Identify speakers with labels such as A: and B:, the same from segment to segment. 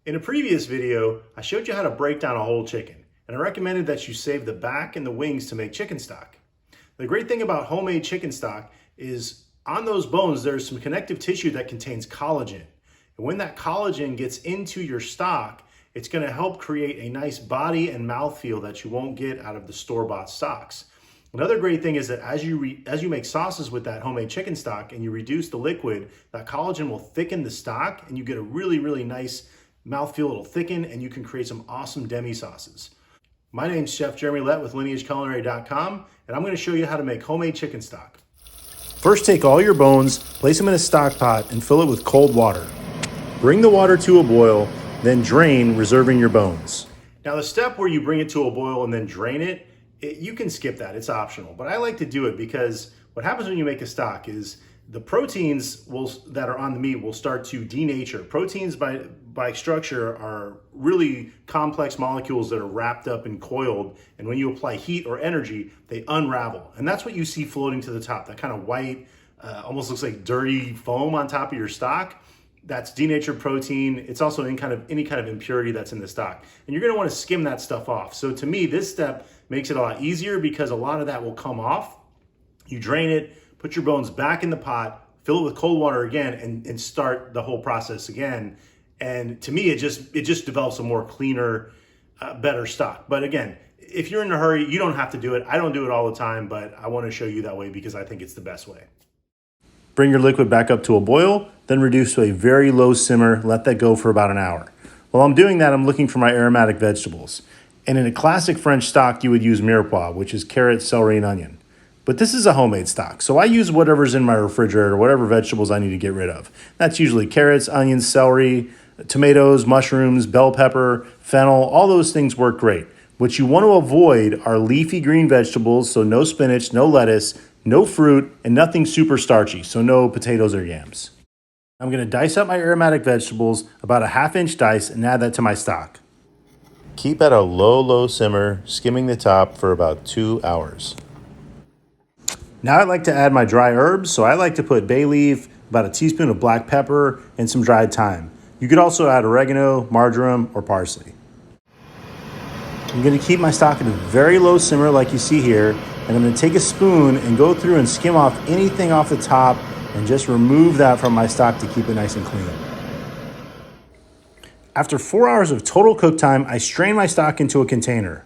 A: In a previous video, I showed you how to break down a whole chicken, and I recommended that you save the back and the wings to make chicken stock. The great thing about homemade chicken stock is on those bones, there's some connective tissue that contains collagen. And when that collagen gets into your stock, it's gonna help create a nice body and mouthfeel that you won't get out of the store-bought stocks. Another great thing is that as you make sauces with that homemade chicken stock and you reduce the liquid, that collagen will thicken the stock and you get a really, really nice mouthfeel. It'll thicken and you can create some awesome demi sauces. My name's Chef Jeremy Lett with lineageculinary.com, and I'm going to show you how to make homemade chicken stock. First, take all your bones, place them in a stock pot, and fill it with cold water. Bring the water to a boil, then drain, reserving your bones. Now, the step where you bring it to a boil and then drain it, you can skip that, it's optional. But I like to do it because what happens when you make a stock is the proteins that are on the meat will start to denature. Proteins by structure are really complex molecules that are wrapped up and coiled, and when you apply heat or energy, they unravel. And that's what you see floating to the top, that kind of white, almost looks like dirty foam on top of your stock. That's denatured protein. It's also any kind of impurity that's in the stock. And you're gonna wanna skim that stuff off. So to me, this step makes it a lot easier because a lot of that will come off. You drain it, put your bones back in the pot, fill it with cold water again, and start the whole process again. And to me, it just develops a more cleaner, better stock. But again, if you're in a hurry, you don't have to do it. I don't do it all the time, but I wanna show you that way because I think it's the best way. Bring your liquid back up to a boil, then reduce to a very low simmer. Let that go for about an hour. While I'm doing that, I'm looking for my aromatic vegetables. And in a classic French stock, you would use mirepoix, which is carrot, celery, and onion. But this is a homemade stock, so I use whatever's in my refrigerator, whatever vegetables I need to get rid of. That's usually carrots, onions, celery, tomatoes, mushrooms, bell pepper, fennel, all those things work great. What you want to avoid are leafy green vegetables, so no spinach, no lettuce, no fruit, and nothing super starchy, so no potatoes or yams. I'm gonna dice up my aromatic vegetables, about a 1/2 inch dice, and add that to my stock. Keep at a low simmer, skimming the top for about 2 hours. Now I'd like to add my dry herbs, so I like to put bay leaf, about a teaspoon of black pepper, and some dried thyme. You could also add oregano, marjoram, or parsley. I'm gonna keep my stock at a very low simmer like you see here, and I'm gonna take a spoon and go through and skim off anything off the top and just remove that from my stock to keep it nice and clean. After 4 hours of total cook time, I strain my stock into a container.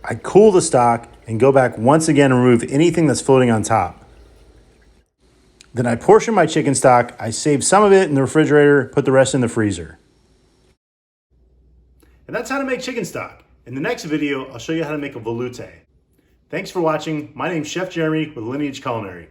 A: I cool the stock and go back once again and remove anything that's floating on top. Then I portion my chicken stock, I save some of it in the refrigerator, put the rest in the freezer. And that's how to make chicken stock. In the next video, I'll show you how to make a veloute. Thanks for watching. My name's Chef Jeremy with Lineage Culinary.